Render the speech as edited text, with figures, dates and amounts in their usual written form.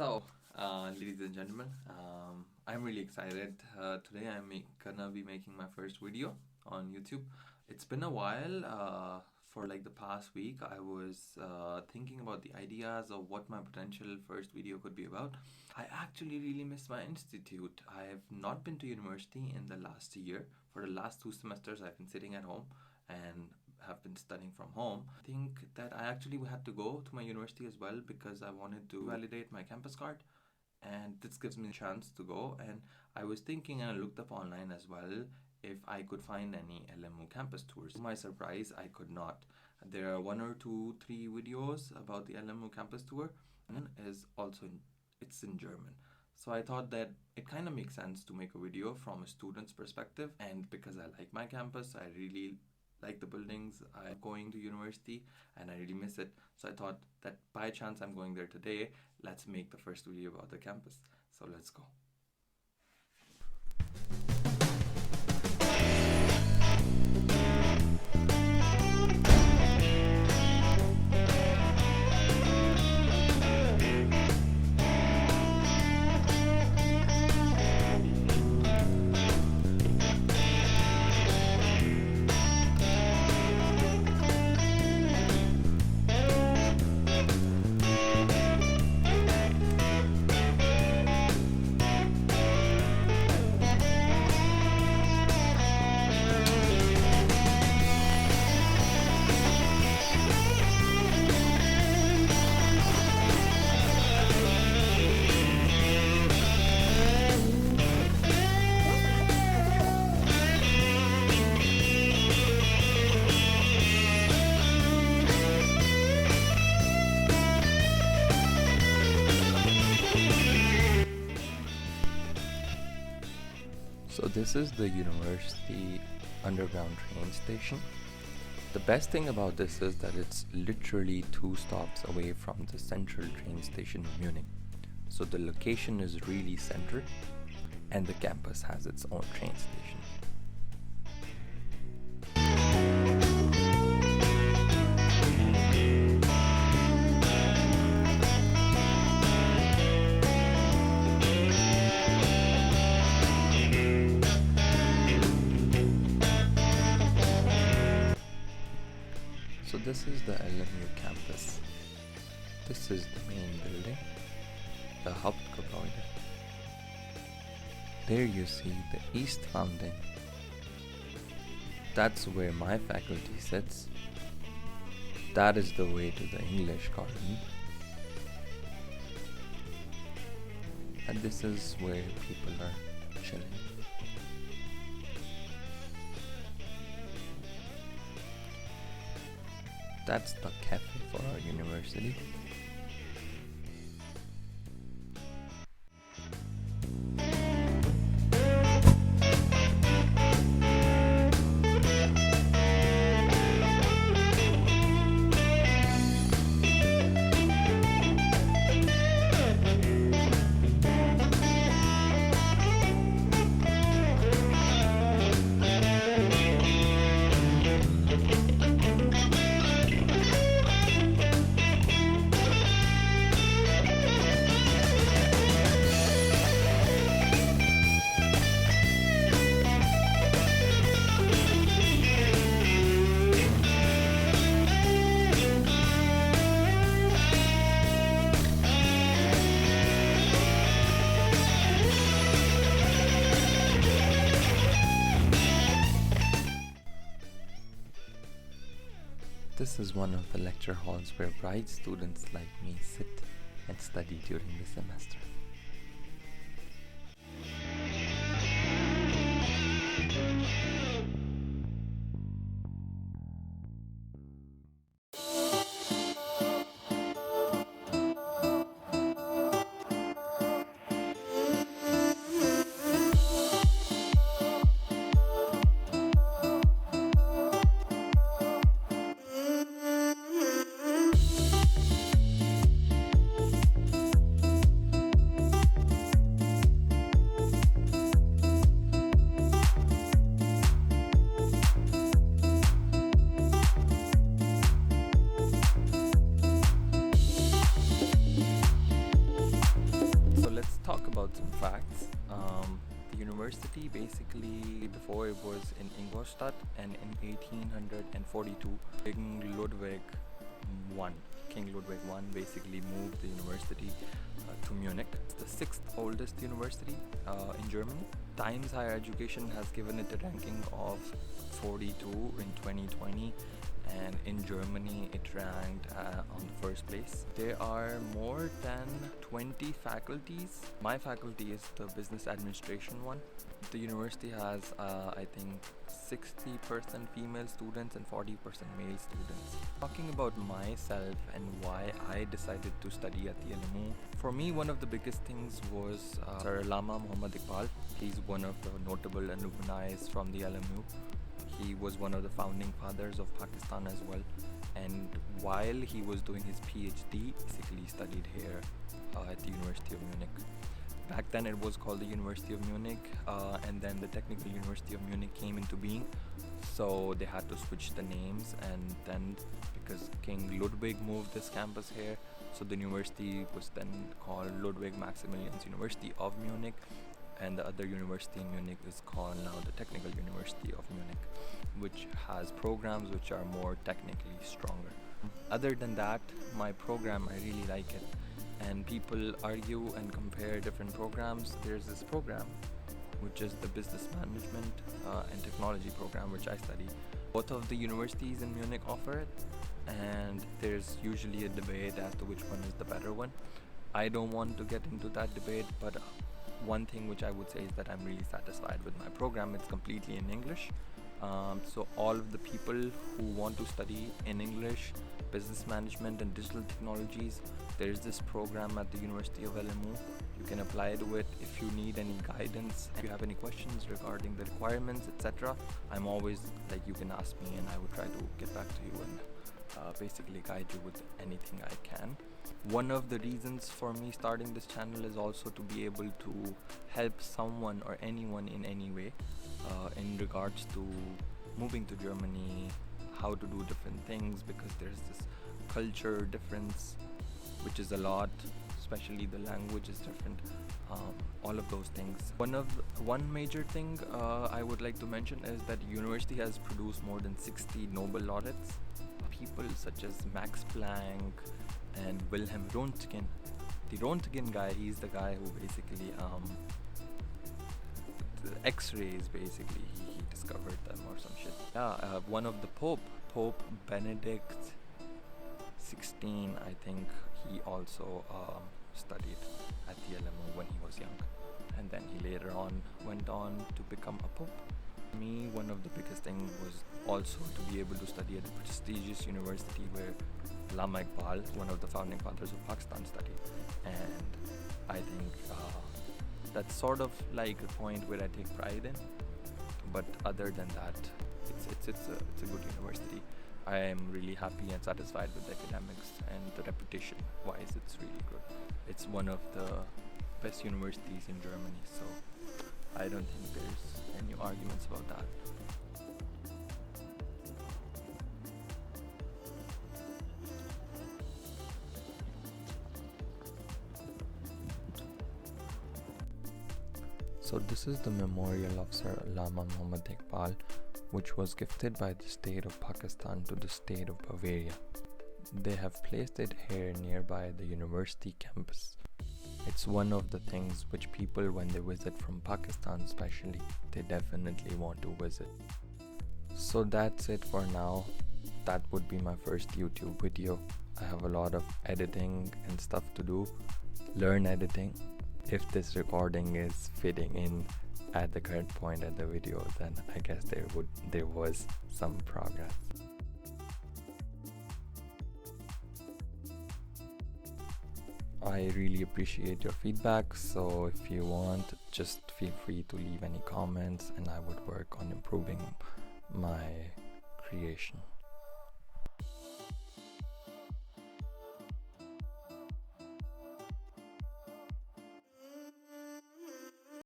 Ladies and gentlemen, I'm really excited. Today gonna be making my first video on YouTube. It's been a while. For like the past week, I was thinking about the ideas of what my potential first video could be about. I actually really miss my institute. I have not been to university in the last year. For the last 2 semesters, I've been sitting at home and have been studying from home. I think that I actually had to go to my university as well because I wanted to validate my campus card, and this gives me a chance to go. And I was thinking, and I looked up online as well, if I could find any LMU campus tours. To my surprise, I could not. There are one or two, three videos about the LMU campus tour, and it's in German. So I thought that it kind of makes sense to make a video from a student's perspective, and because I like my campus, I really like the buildings. I'm going to university and I really miss it. So I thought that by chance I'm going there today, let's make the first video about the campus. So let's go. So this is the university underground train station. The best thing about this is that it's literally 2 stops away from the central train station in Munich. So the location is really central, and the campus has its own train station. So this is the LMU campus. This is the main building, the Hauptgebäude. There you see the East Fountain. That's where my faculty sits. That is the way to the English garden. And this is where people are chilling. That's the cafe for our university. This is one of the lecture halls where bright students like me sit and study during the semester. talk about some facts. The university basically, before it was in Ingolstadt, and in 1842, King Ludwig I basically moved the university to Munich. It's the sixth oldest university in Germany. Times Higher Education has given it a ranking of 42 in 2020, and in Germany it ranked on the first place. There are more than 20 faculties. My faculty is the business administration one. The university has I think 60% female students and 40% male students. Talking about myself and why I decided to study at the LMU, for me one of the biggest things was Sir Allama Muhammad Iqbal. He's one of the notable alumni from the LMU. He was one of the founding fathers of Pakistan as well, and while he was doing his PhD, basically studied here at the University of Munich. Back then it was called the University of Munich, and then the Technical University of Munich came into being, so they had to switch the names, and then because King Ludwig moved this campus here, so the university was then called Ludwig Maximilians University of Munich, and the other university in Munich is called now the Technical University of Munich, which has programs which are more technically stronger. Other than that, my program, I really like it, and people argue and compare different programs. There's this program which is the business management and technology program, which I study. Both of the universities in Munich offer it, and there's usually a debate as to which one is the better one. I don't want to get into that debate, but one thing which I would say is that I'm really satisfied with my program. It's completely in English, so all of the people who want to study in English, business management and digital technologies, there is this program at the University of LMU. You can apply to it. If you need any guidance, if you have any questions regarding the requirements, etc., I'm always you can ask me, and I will try to get back to you and basically guide you with anything I can. One of the reasons for me starting this channel is also to be able to help someone or anyone in any way in regards to moving to Germany, how to do different things, because there's this culture difference which is a lot, especially the language is different, all of those things. One major thing I would like to mention is that university has produced more than 60 Nobel laureates. People such as Max Planck and Wilhelm Röntgen. The Röntgen guy, he's the guy who basically the X-rays, basically he discovered them or some shit. One of the Pope Benedict XVI, I think, he also studied at the LMU when he was young, and then he later on went on to become a pope. For me, one of the biggest things was also to be able to study at a prestigious university where Allama Iqbal, one of the founding fathers of Pakistan, studied, and I think that's sort of like a point where I take pride in. But other than that, it's a good university. I am really happy and satisfied with the academics, and the reputation wise it's really good. It's one of the best universities in Germany, so I don't think there's any arguments about that. So this is the memorial of Sir Allama Muhammad Iqbal, which was gifted by the state of Pakistan to the state of Bavaria. They have placed it here nearby the university campus. It's one of the things which people, when they visit from Pakistan especially, they definitely want to visit. So that's it for now. That would be my first YouTube video. I have a lot of editing and stuff to do. Learn editing. If this recording is fitting in at the current point of the video, then I guess there was some progress. I really appreciate your feedback, so if you want, just feel free to leave any comments and I would work on improving my creation.